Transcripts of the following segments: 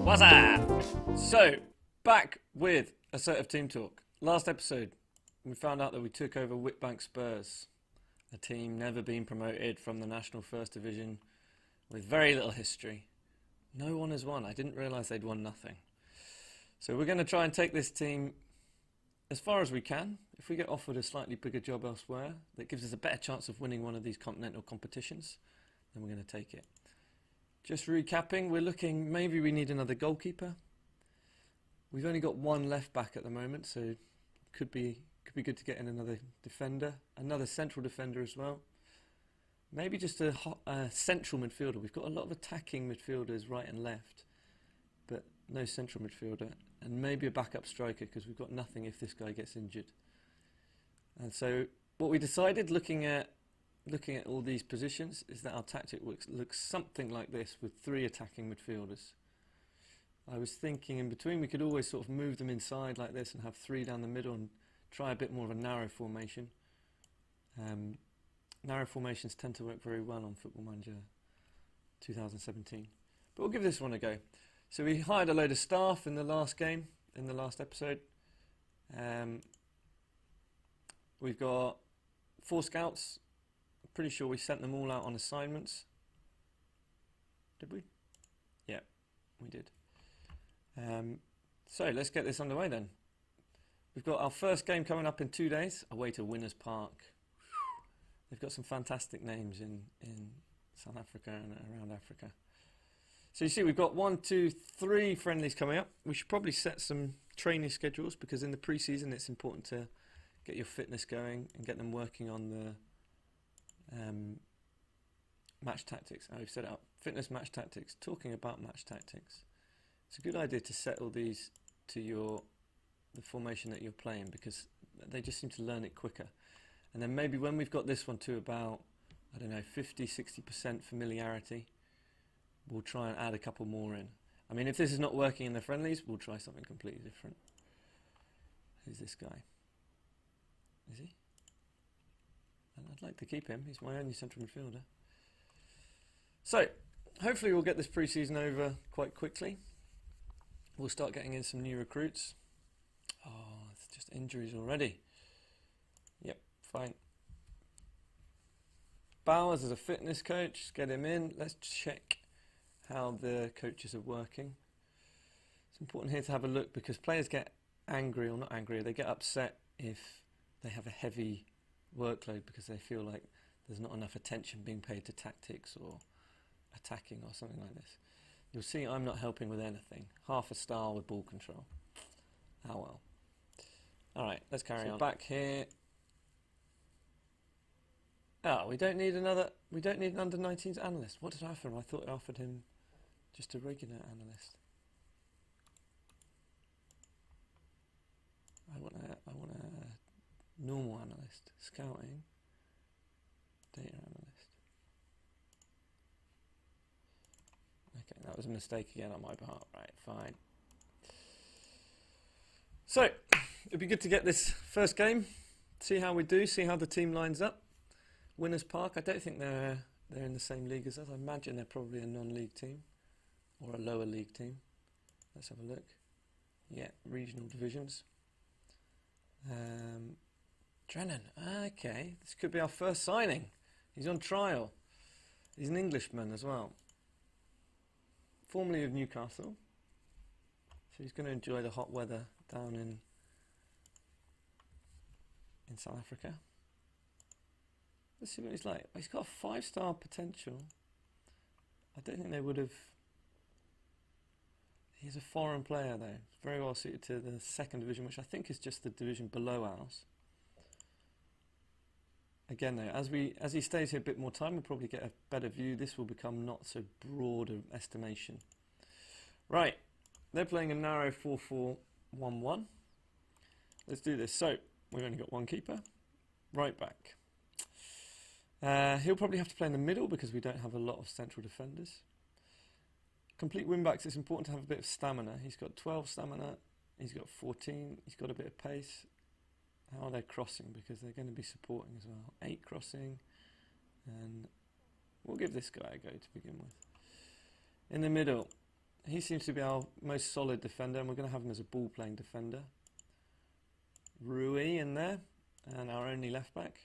What's up? So, back with Assertive Team Talk. Last episode, we found out that we took over Witbank Spurs, a team never been promoted from the National First Division with very little history. No one has won. I didn't realise they'd won nothing. So we're going to try and take this team as far as we can. If we get offered a slightly bigger job elsewhere that gives us a better chance of winning one of these continental competitions, then we're going to take it. Just recapping, we're looking, maybe we need another goalkeeper. We've only got one left back at the moment, so could be good to get in another defender, another central defender as well. Maybe just a central midfielder. We've got a lot of attacking midfielders right and left, but no central midfielder. And maybe a backup striker, because we've got nothing if this guy gets injured. And so what we decided, looking at all these positions, is that our tactic looks something like this with 3 attacking midfielders. I was thinking in between we could always sort of move them inside like this and have 3 down the middle and try a bit more of a narrow formation. Narrow formations tend to work very well on Football Manager 2017. But we'll give this one a go. So we hired a load of staff in the last game, in the last episode. We've got 4 scouts. Pretty sure we sent them all out on assignments. Did we? Yeah, we did. So let's get this underway then. We've got our first game coming up in 2 days, away to Winners Park. They've got some fantastic names in South Africa and around Africa. So you see we've got 1, 2, 3 friendlies coming up. We should probably set some training schedules because in the pre-season it's important to get your fitness going and get them working on the match tactics. We've set up fitness, match tactics. Talking about match tactics, it's a good idea to set all these to the formation that you're playing because they just seem to learn it quicker. And then maybe when we've got this one to about, I don't know, 50-60% familiarity, we'll try and add a couple more in. I mean, if this is not working in the friendlies, we'll try something completely different. Who's this guy? Is he? And I'd like to keep him. He's my only central midfielder. So, hopefully we'll get this pre-season over quite quickly. We'll start getting in some new recruits. Oh, it's just injuries already. Yep, fine. Bowers is a fitness coach. Let's get him in. Let's check how the coaches are working. It's important here to have a look because players get angry, or not angry, they get upset if they have a heavy workload because they feel like there's not enough attention being paid to tactics or attacking or something like this. You'll see I'm not helping with anything. Half a star with ball control. Oh well. Alright, let's carry on. Back here. Oh, we don't need an under-19s analyst. What did I offer him? I thought I offered him just a regular analyst. I want a normal analyst. Scouting. Data analyst. Okay, that was a mistake again on my behalf. Right, fine. So, it'd be good to get this first game, see how we do, see how the team lines up. Winners Park, I don't think they're in the same league as us. I imagine they're probably a non-league team or a lower league team. Let's have a look. Yeah, regional divisions. Drennan, okay, this could be our first signing. He's on trial. He's an Englishman as well. Formerly of Newcastle. So he's going to enjoy the hot weather down in South Africa. Let's see what he's like. He's got a 5-star potential. I don't think they would have... He's a foreign player though. Very well suited to the 2nd division, which I think is just the division below ours. Again though, as he stays here a bit more time, we'll probably get a better view. This will become not so broad an estimation. Right, they're playing a narrow 4-4-1-1. Let's do this. So, we've only got one keeper. Right back. He'll probably have to play in the middle because we don't have a lot of central defenders. Complete wing backs, it's important to have a bit of stamina. He's got 12 stamina, he's got 14, he's got a bit of pace. How are they crossing? Because they're going to be supporting as well. 8 crossing and We'll give this guy a go to begin with. In the middle, he seems to be our most solid defender, and we're going to have him as a ball-playing defender. Rui in there, and our only left-back.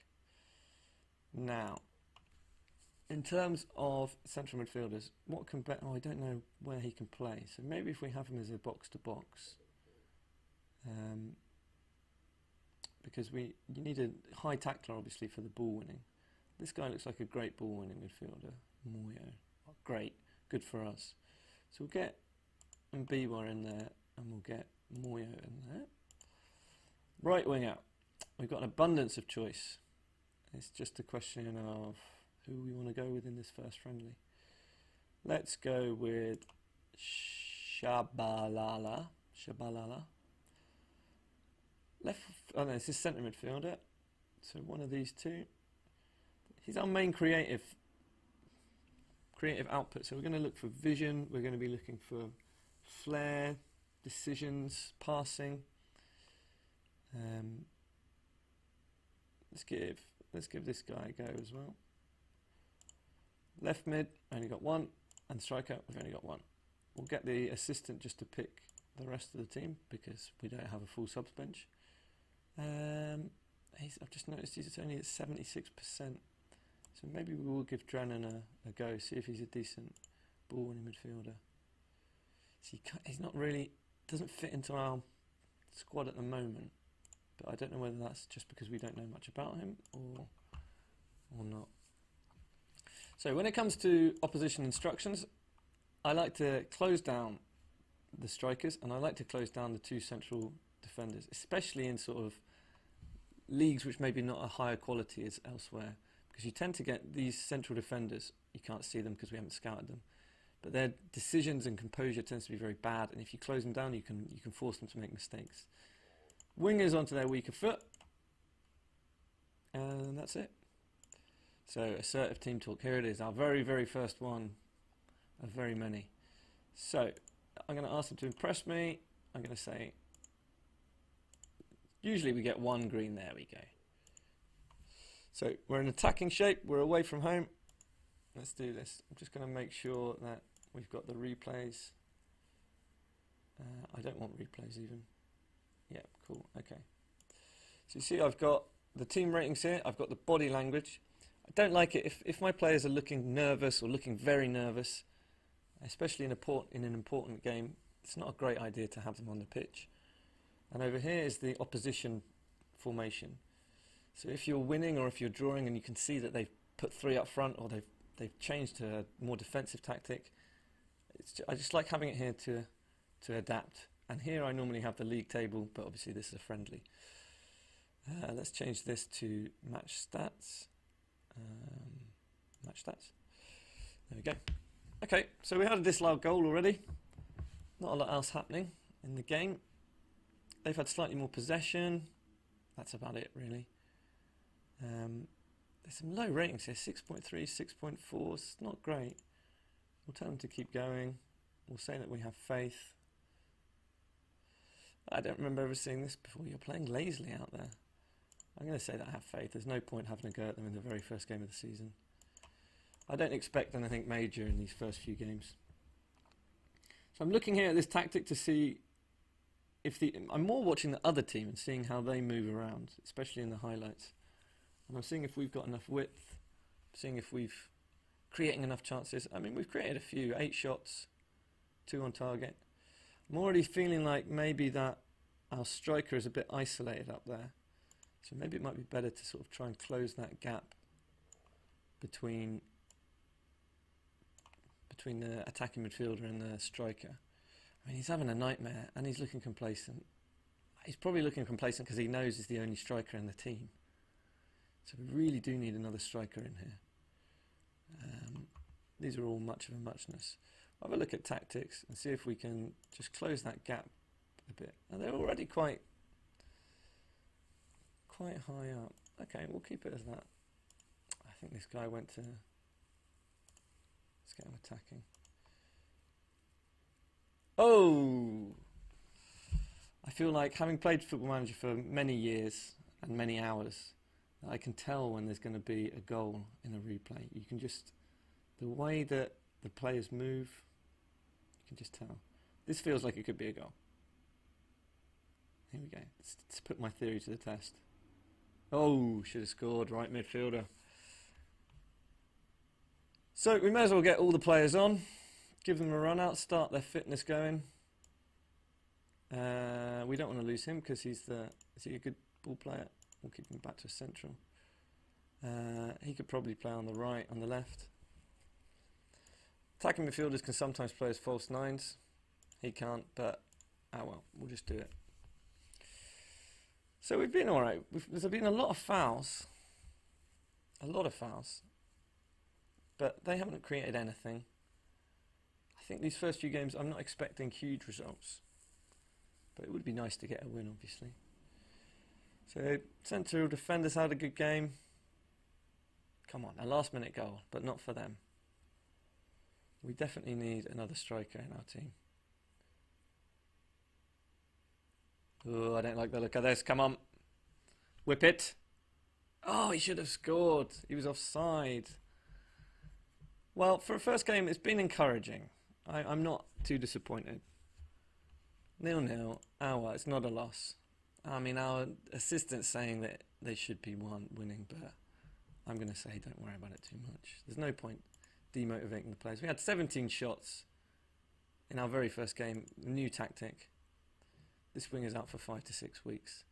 Now, in terms of central midfielders, what can I don't know where he can play, so maybe if we have him as a box-to-box, because you need a high tackler, obviously, for the ball winning. This guy looks like a great ball-winning midfielder. Moyo. Great. Good for us. So we'll get Mbiwa in there, and we'll get Moyo in there. Right wing out. We've got an abundance of choice. It's just a question of who we want to go with in this first friendly. Let's go with Shabalala. This is centre midfielder. So one of these two. He's our main creative output. So we're going to look for vision. We're going to be looking for flair, decisions, passing. Let's give this guy a go as well. Left mid, only got one, and striker, we've only got one. We'll get the assistant just to pick the rest of the team because we don't have a full subs bench. I've just noticed he's only at 76%. So maybe we will give Drennan a go, see if he's a decent ball-winning midfielder. See, he's not really, doesn't fit into our squad at the moment, but I don't know whether that's just because we don't know much about him or not. So when it comes to opposition instructions, I like to close down the strikers and I like to close down the two central defenders, especially in sort of leagues which maybe not a higher quality as elsewhere. Because you tend to get these central defenders, you can't see them because we haven't scouted them, but their decisions and composure tends to be very bad, and if you close them down you can force them to make mistakes. Wingers onto their weaker foot, and that's it. So assertive team talk, here it is, our very, very first one of very many. So I'm going to ask them to impress me. I'm going to say, usually we get one green, there we go. So we're in attacking shape, we're away from home. Let's do this. I'm just going to make sure that we've got the replays. I don't want replays even. Yeah, cool, okay. So you see I've got the team ratings here, I've got the body language. I don't like it if my players are looking nervous or looking very nervous, especially in an important game. It's not a great idea to have them on the pitch. And over here is the opposition formation. So if you're winning or if you're drawing and you can see that they've put three up front or they've changed to a more defensive tactic, I just like having it here to adapt. And here I normally have the league table, but obviously this is a friendly. Let's change this to match stats. Match stats. There we go. Okay, so we had a disallowed goal already. Not a lot else happening in the game. They've had slightly more possession. That's about it, really. There's some low ratings here, 6.3, 6.4. It's not great. We'll tell them to keep going. We'll say that we have faith. I don't remember ever seeing this before. You're playing lazily out there. I'm going to say that I have faith. There's no point having a go at them in the very first game of the season. I don't expect anything major in these first few games. So I'm looking here at this tactic to see if I'm more watching the other team and seeing how they move around, especially in the highlights. And I'm seeing if we've got enough width, seeing if we've creating enough chances. I mean, we've created a few, 8 shots, 2 on target. I'm already feeling like maybe that our striker is a bit isolated up there. So maybe it might be better to sort of try and close that gap between the attacking midfielder and the striker. I mean, he's having a nightmare and he's looking complacent. He's probably looking complacent because he knows he's the only striker in the team. So we really do need another striker in here. These are all much of a muchness. I'll have a look at tactics and see if we can just close that gap a bit. And they're already quite high up. Okay, we'll keep it as that. I think this guy went to... Let's get him attacking. Oh! I feel like, having played Football Manager for many years and many hours, I can tell when there's going to be a goal in a replay. You can just The way that the players move, you can just tell. This feels like it could be a goal. Here we go. Let's put my theory to the test. Oh, should have scored, right midfielder. So we may as well get all the players on, give them a run out, start their fitness going. We don't want to lose him because is he a good ball player? We'll keep him back to a central. He could probably play on the right, on the left. Attacking midfielders can sometimes play as false nines. He can't, but oh well, we'll just do it. So we've been alright. There's been a lot of fouls. But they haven't created anything. I think these first few games, I'm not expecting huge results. But it would be nice to get a win, obviously. So, central defenders had a good game. Come on, a last-minute goal, but not for them. We definitely need another striker in our team. Oh, I don't like the look of this. Come on. Whip it. Oh, he should have scored. He was offside. Well, for a first game, it's been encouraging. I'm not too disappointed. 0-0. Oh, well, it's not a loss. I mean, our assistant's saying that they should be winning, but I'm going to say don't worry about it too much. There's no point demotivating the players. We had 17 shots in our very first game. New tactic. This wing is out for 5 to 6 weeks.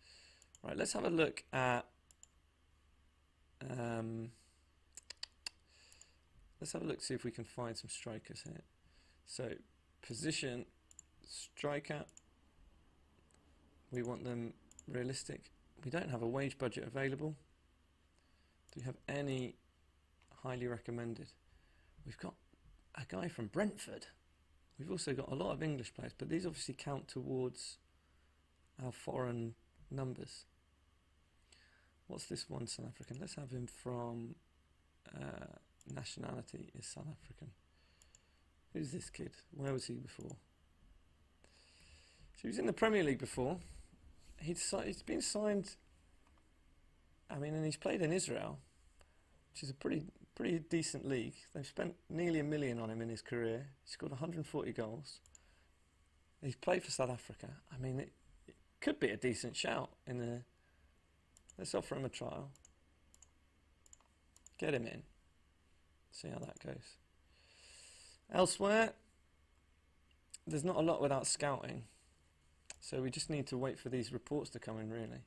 Right, let's have a look at... let's have a look, see if we can find some strikers here. So, position, striker. We want them realistic. We don't have a wage budget available. Do we have any highly recommended? We've got a guy from Brentford. We've also got a lot of English players, but these obviously count towards our foreign numbers. What's this one South African? Let's have him from nationality is South African. Who's this kid? Where was he before? So he was in the Premier League before. He's been signed, I mean, and he's played in Israel, which is a pretty decent league. They've spent nearly $1 million on him in his career. He scored 140 goals. He's played for South Africa. I mean, it could be a decent shout in the... Let's offer him a trial. Get him in. See how that goes. Elsewhere, there's not a lot without scouting. So we just need to wait for these reports to come in, really.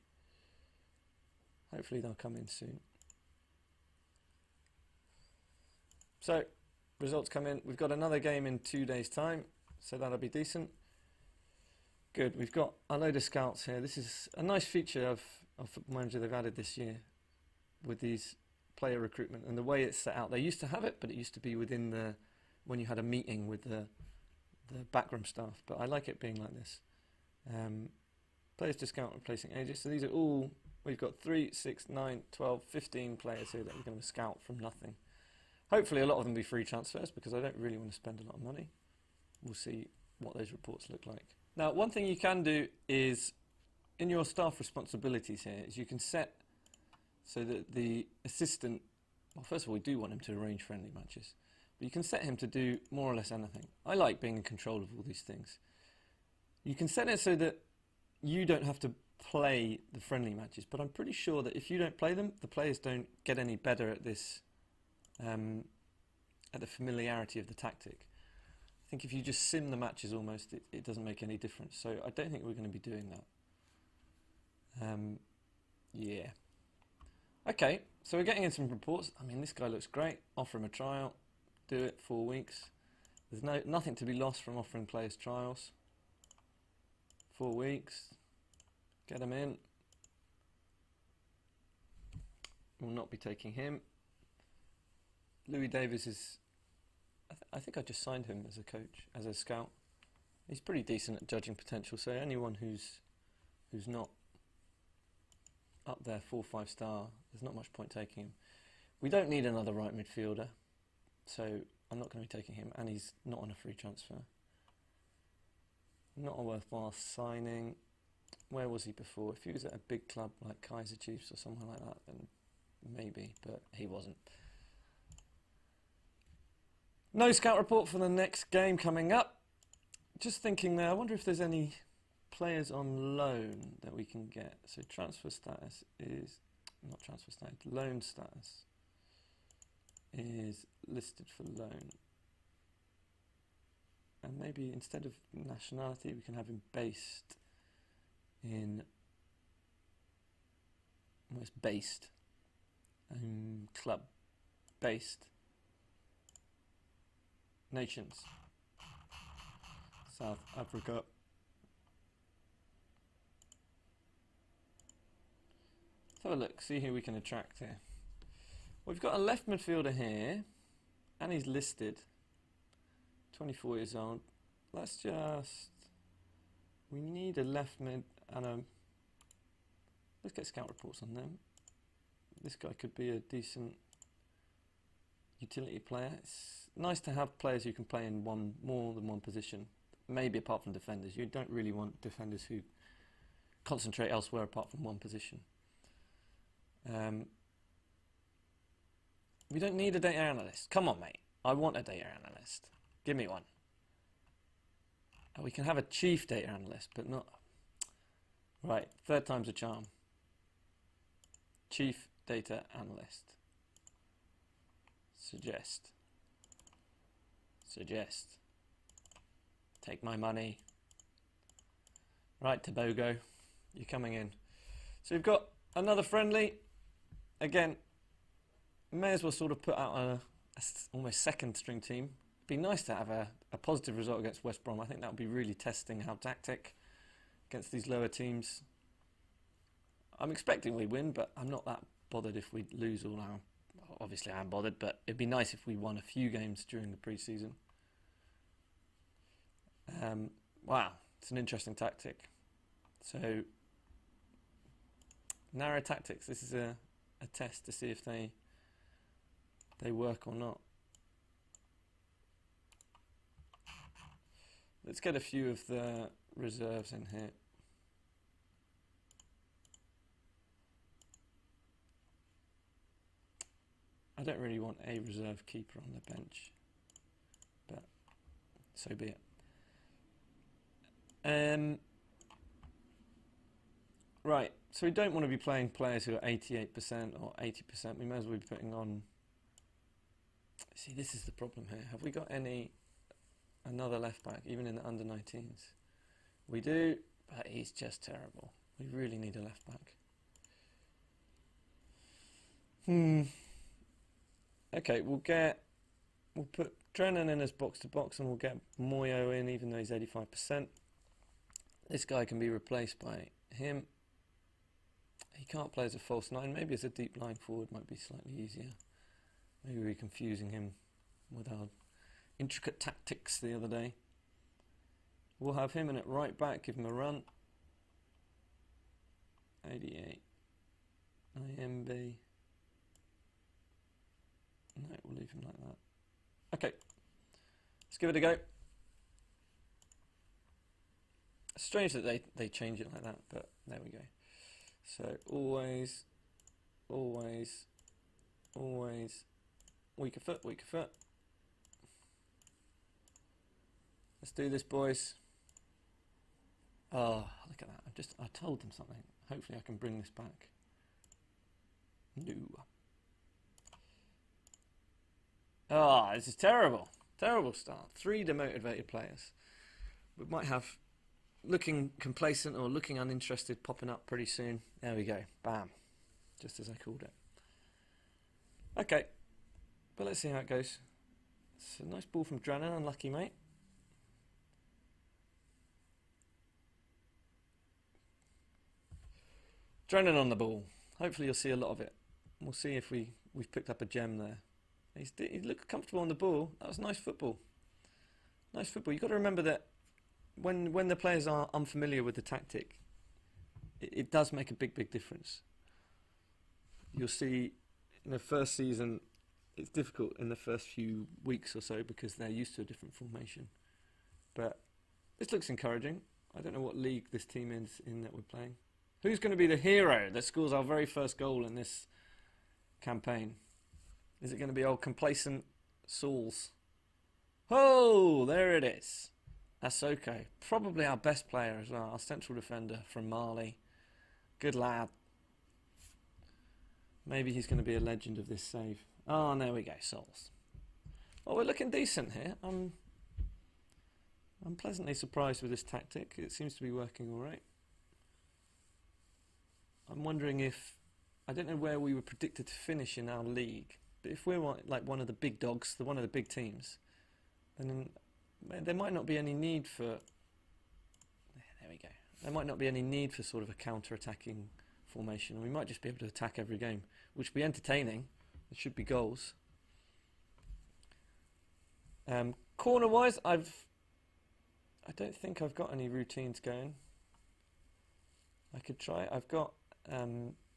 Hopefully they'll come in soon. So, results come in. We've got another game in 2 days' time, so that'll be decent. Good, we've got a load of scouts here. This is a nice feature of Football Manager they've added this year with these player recruitment and the way it's set out. They used to have it, but it used to be within the... when you had a meeting with the backroom staff, but I like it being like this. Players to scout replacing ages. So these are all... We've got 3, 6, 9, 12, 15 players here that we're going to scout from nothing. Hopefully a lot of them will be free transfers because I don't really want to spend a lot of money. We'll see what those reports look like. Now, one thing you can do is, in your staff responsibilities here, is you can set so that the assistant... Well, first of all, we do want him to arrange friendly matches. But you can set him to do more or less anything. I like being in control of all these things. You can set it so that you don't have to play the friendly matches, but I'm pretty sure that if you don't play them, the players don't get any better at this, at the familiarity of the tactic. I think if you just sim the matches almost, it doesn't make any difference. So I don't think we're going to be doing that. Yeah. Okay, so we're getting in some reports. I mean, this guy looks great. Offer him a trial. Do it 4 weeks. There's nothing to be lost from offering players trials. 4 weeks. Get him in. We'll not be taking him. Louis Davis is... I think I just signed him as a coach, as a scout. He's pretty decent at judging potential, so anyone who's not up there 4 or 5 star, there's not much point taking him. We don't need another right midfielder, so I'm not going to be taking him, and he's not on a free transfer. Not a worthwhile signing. Where was he before? If he was at a big club like Kaiser Chiefs or somewhere like that, then maybe, but he wasn't. No scout report for the next game coming up. Just thinking there, I wonder if there's any players on loan that we can get. So transfer status is, not transfer status, loan status is listed for loan. And maybe instead of nationality, we can have him based in, well, it's based, club, based, nations, South Africa. Let's have a look, see who we can attract here. We've got a left midfielder here, and he's listed, 24 years old. Let's just, we need a left mid and a, let's get scout reports on them. This guy could be a decent utility player. It's nice to have players who can play in more than one position, maybe apart from defenders. You don't really want defenders who concentrate elsewhere apart from one position. We don't need a data analyst. Come on, mate. I want a data analyst. Give me one. We can have a chief data analyst, but not... Right, third time's a charm. Chief data analyst. Suggest. Take my money. Right, Tobago, you're coming in. So we've got another friendly. Again, may as well sort of put out a almost second string team. Be nice to have a positive result against West Brom. I think that would be really testing our tactic against these lower teams. I'm expecting we win, but I'm not that bothered if we lose all our... Obviously I am bothered, but it'd be nice if we won a few games during the pre-season. Wow, it's an interesting tactic. So, narrow tactics. This is a test to see if they work or not. Let's get a few of the reserves in here. I don't really want a reserve keeper on the bench, but so be it. Right, so we don't want to be playing players who are 88% or 80%. We may as well be putting on... See, this is the problem here. Have we got another left back, even in the under-19s? We do, but he's just terrible. We really need a left back. Okay, we'll put Drennan in as box-to-box, and we'll get Moyo in, even though he's 85%. This guy can be replaced by him. He can't play as a false nine. Maybe as a deep line forward might be slightly easier. Maybe we're confusing him with our intricate tactics the other day. We'll have him in at right back, give him a run. 88. IMB. No, we'll leave him like that. Okay, let's give it a go. It's strange that they change it like that, but there we go. So always, weaker foot. Let's do this, boys. Oh, look at that. I told them something. Hopefully I can bring this back. No. Ah, this is terrible. Terrible start. 3 demotivated players. We might have looking complacent or looking uninterested popping up pretty soon. There we go. Bam. Just as I called it. Okay. But let's see how it goes. It's a nice ball from Drennan. Unlucky, mate. Drennan on the ball. Hopefully you'll see a lot of it. We'll see if we've picked up a gem there. He looked comfortable on the ball. That was nice football. Nice football. You've got to remember that when the players are unfamiliar with the tactic, it does make a big difference. You'll see in the first season, it's difficult in the first few weeks or so because they're used to a different formation. But this looks encouraging. I don't know what league this team is in that we're playing. Who's going to be the hero that scores our very first goal in this campaign? Is it going to be old complacent Sauls? Oh, there it is. Asoko, probably our best player as well, our central defender from Mali. Good lad. Maybe he's going to be a legend of this save. Oh, there we go, Souls. Well, we're looking decent here. I'm pleasantly surprised with this tactic. It seems to be working all right. I'm wondering if... I don't know where we were predicted to finish in our league, but if we're like one of the big dogs, one of the big teams, then there might not be any need for... There we go. There might not be any need for sort of a counter-attacking formation. We might just be able to attack every game, which would be entertaining. It should be goals. Corner-wise, I don't think I've got any routines going. I could try. I've got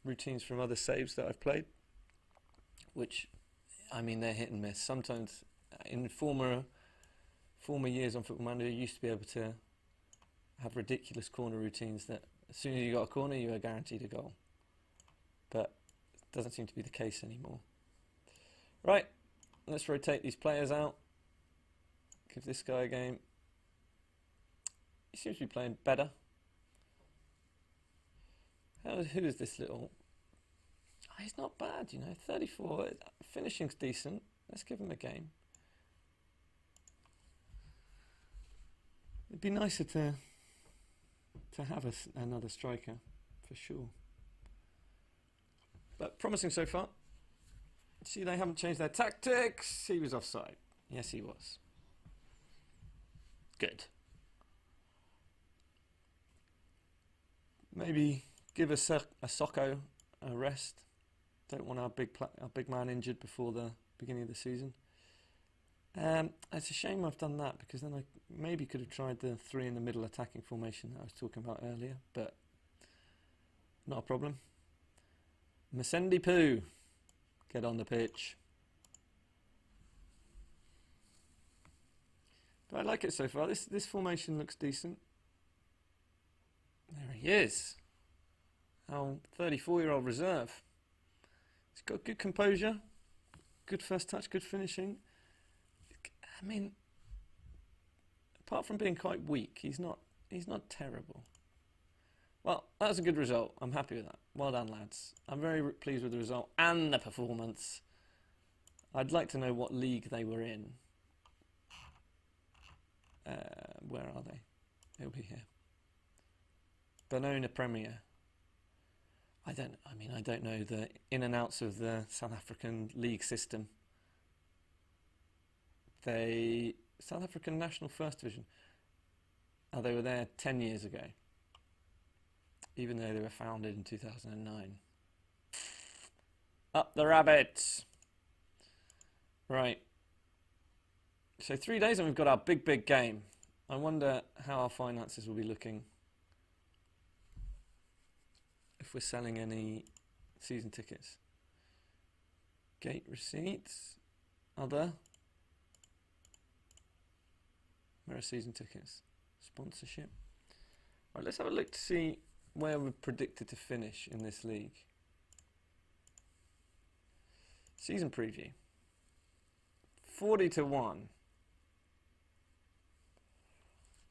routines from other saves that I've played, which, I mean, they're hit and miss. Sometimes in former years on Football Manager, you used to be able to have ridiculous corner routines that as soon as you got a corner, you were guaranteed a goal. But it doesn't seem to be the case anymore. Right, let's rotate these players out. Give this guy a game. He seems to be playing better. Who is this little... Oh, he's not bad, you know, 34. Finishing's decent. Let's give him a game. It'd be nicer to have another striker, for sure. But promising so far. See, they haven't changed their tactics. He was offside. Yes, he was. Good. Maybe give a Socko a rest. Don't want our big man injured before the beginning of the season. It's a shame I've done that, because then I maybe could have tried the 3 in the middle attacking formation that I was talking about earlier, but not a problem. Masendi Poo, get on the pitch. But I like it so far. This formation looks decent. There he is. Our 34-year-old reserve. He's got good composure, good first touch, good finishing. I mean, apart from being quite weak, he's not terrible. Well, that was a good result. I'm happy with that. Well done, lads. I'm very pleased with the result and the performance. I'd like to know what league they were in. Where are they? They'll be here. Benoni Premier. I don't know the in and outs of the South African league system. South African National First Division. Oh, they were there 10 years ago, even though they were founded in 2009. Up the rabbits. Right. So 3 days and we've got our big game. I wonder how our finances will be looking. If we're selling any season tickets. Gate receipts. Other. Where are season tickets? Sponsorship. Right, let's have a look to see where we're predicted to finish in this league. Season preview. 40-1.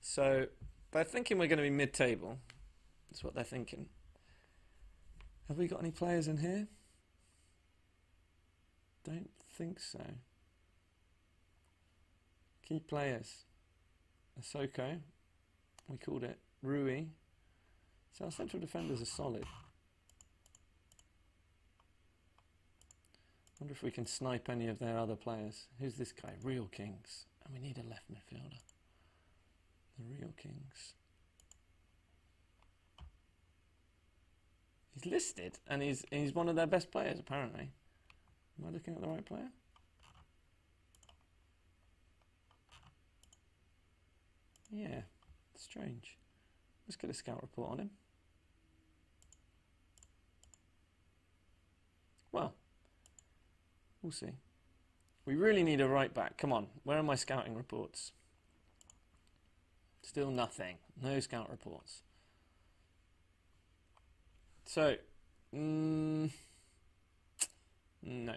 So they're thinking we're going to be mid-table. That's what they're thinking. Have we got any players in here? Don't think so. Key players. Asoko. We called it Rui. So our central defenders are solid. Wonder if we can snipe any of their other players. Who's this guy? Real Kings. And we need a left midfielder. The Real Kings. He's listed, and he's one of their best players, apparently. Am I looking at the right player? Yeah, strange. Let's get a scout report on him. Well, we'll see. We really need a right back. Come on, where are my scouting reports? Still nothing. No scout reports. So, no. No.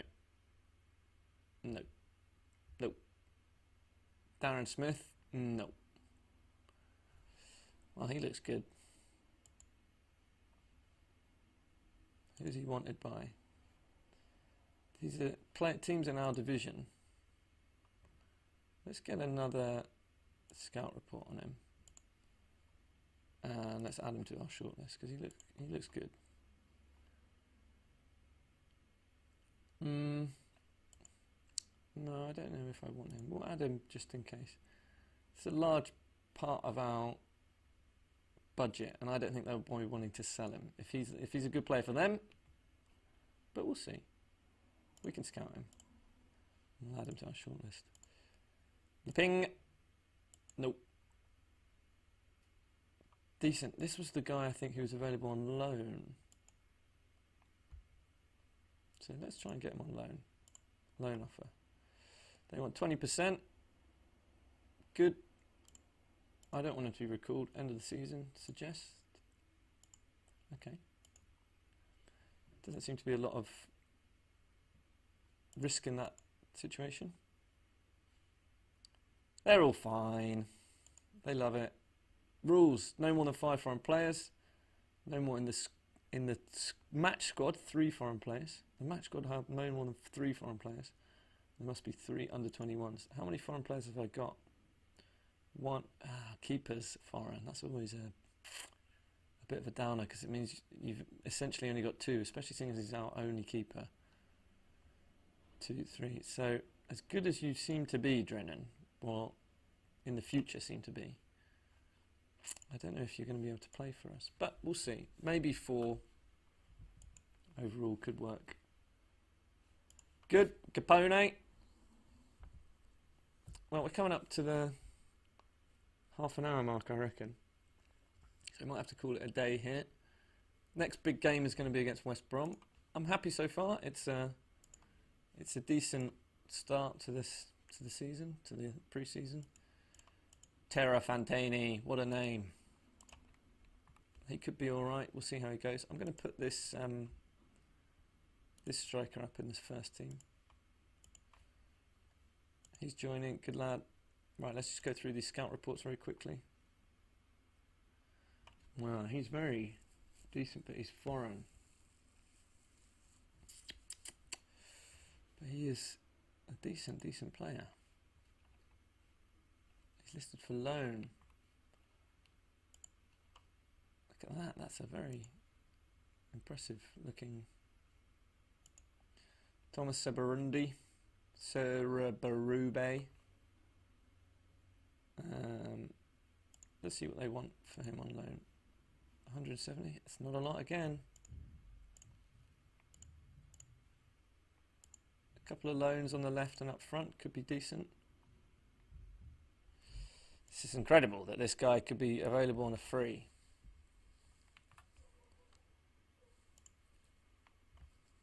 Darren Smith? No. Well, he looks good. Who's he wanted by? These are teams in our division. Let's get another scout report on him. And let's add him to our shortlist because he looks good. No, I don't know if I want him. We'll add him just in case. It's a large part of our budget, and I don't think they'll be wanting to sell him. If he's a good player for them, but we'll see. We can scout him. We'll add him to our shortlist. The ping. Nope. Decent. This was the guy I think who was available on loan. So let's try and get him on loan. Loan offer. They want 20%. Good. I don't want him to be recalled. End of the season. Suggest. Okay. Doesn't seem to be a lot of risk in that situation. They're all fine. They love it. Rules: no more than 5 foreign players. No more in the match squad. 3 foreign players. The match squad have no more than 3 foreign players. There must be 3 under 21s. How many foreign players have I got? 1. Keepers foreign. That's always a bit of a downer because it means you've essentially only got 2, especially seeing as he's our only keeper. 2, 3. So as good as you seem to be, Drennan, well, in the future seem to be, I don't know if you're going to be able to play for us, but we'll see. Maybe 4 overall could work. Good. Capone. Well, we're coming up to the half-an-hour mark, I reckon. So we might have to call it a day here. Next big game is going to be against West Brom. I'm happy so far. It's a decent start to the season, to the pre-season. Terra Fantani, what a name. He could be all right. We'll see how he goes. I'm going to put this this striker up in this first team. He's joining. Good lad. Right, let's just go through these scout reports very quickly. Wow, he's very decent, but he's foreign. But he is a decent player. He's listed for loan. Look at that. That's a very impressive looking Thomas Sebarundi. Serabarube. Let's see what they want for him on loan. 170. It's not a lot again. A couple of loans on the left and up front could be decent. This is incredible that this guy could be available on a free.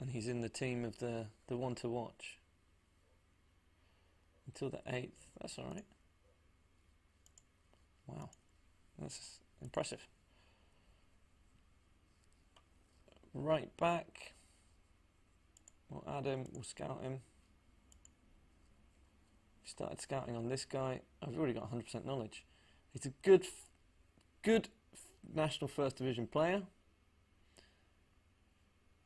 And he's in the team of the one to watch. Until the 8th. That's alright. Wow. That's impressive. Right back. We'll add him. We'll scout him. Started scouting on this guy. I've already got 100% knowledge. He's a good national first division player.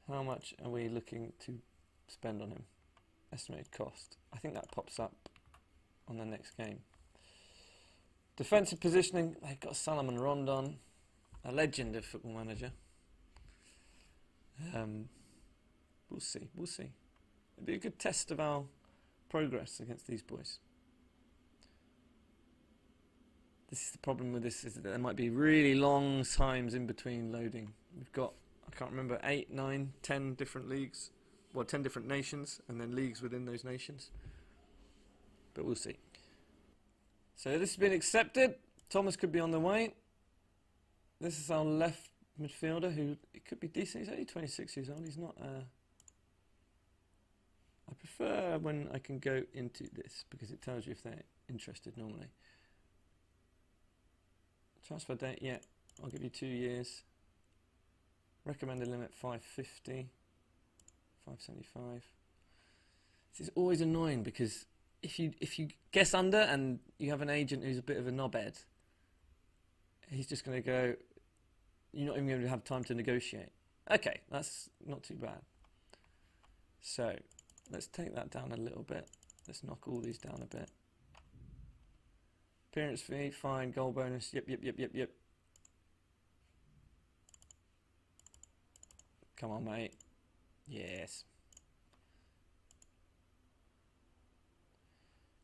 How much are we looking to spend on him? Estimated cost. I think that pops up on the next game. Defensive positioning. They've got Salomon Rondon, a legend of Football Manager. We'll see. We'll see. It'll be a good test of our progress against these boys. This is the problem with this, is that there might be really long times in between loading. We've got, I can't remember, 8, 9, 10 different leagues. Well, 10 different nations, and then leagues within those nations. But we'll see. So this has been accepted. Thomas could be on the way. This is our left midfielder, who it could be decent. He's only 26 years old. He's not... I prefer when I can go into this, because it tells you if they're interested normally. Transfer date, yeah. I'll give you 2 years. Recommended limit 550. 575. This is always annoying because if you guess under and you have an agent who's a bit of a knobhead, he's just going to go, you're not even going to have time to negotiate. Okay, that's not too bad. So let's take that down a little bit. Let's knock all these down a bit. Appearance fee, fine. Goal bonus, yep. Come on, mate. Yes.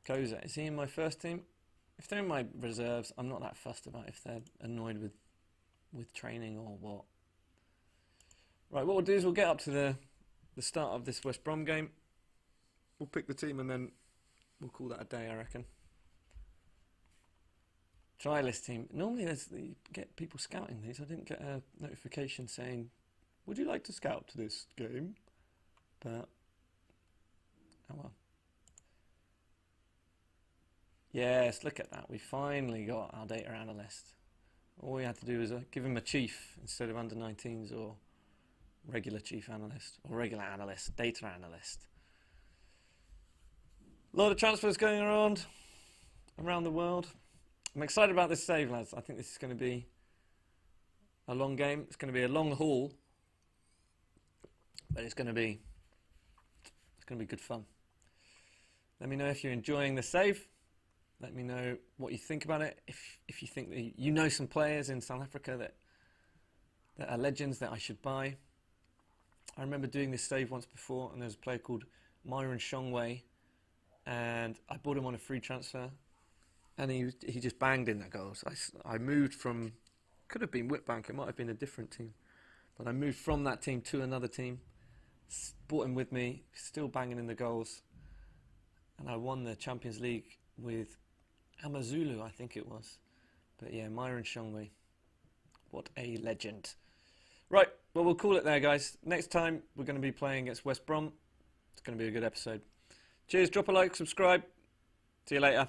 Koza, is he in my first team? If they're in my reserves, I'm not that fussed about if they're annoyed with training or what. Right, what we'll do is we'll get up to the start of this West Brom game. We'll pick the team and then we'll call that a day, I reckon. Try list team. Normally you get people scouting these. I didn't get a notification saying, would you like to scout to this game? But, oh well. Yes, look at that. We finally got our data analyst. All we had to do was give him a chief instead of under 19s or regular chief analyst or regular analyst, data analyst. A lot of transfers going around the world. I'm excited about this save, lads. I think this is going to be a long game. It's going to be a long haul, but it's going to be good fun. Let me know if you're enjoying the save. Let me know what you think about it. If you think that you know some players in South Africa that are legends that I should buy. I remember doing this save once before, and there's a player called Myron Shongwei, and I bought him on a free transfer, and he just banged in that goals. I moved from, could have been Witbank, it might have been a different team, but I moved from that team to another team, brought him with me, still banging in the goals, and I won the Champions League with Amazulu, I think it was. But yeah, Myron Shongwei, what a legend. Right, well, we'll call it there, guys. Next time, we're going to be playing against West Brom. It's going to be a good episode. Cheers, drop a like, subscribe. See you later.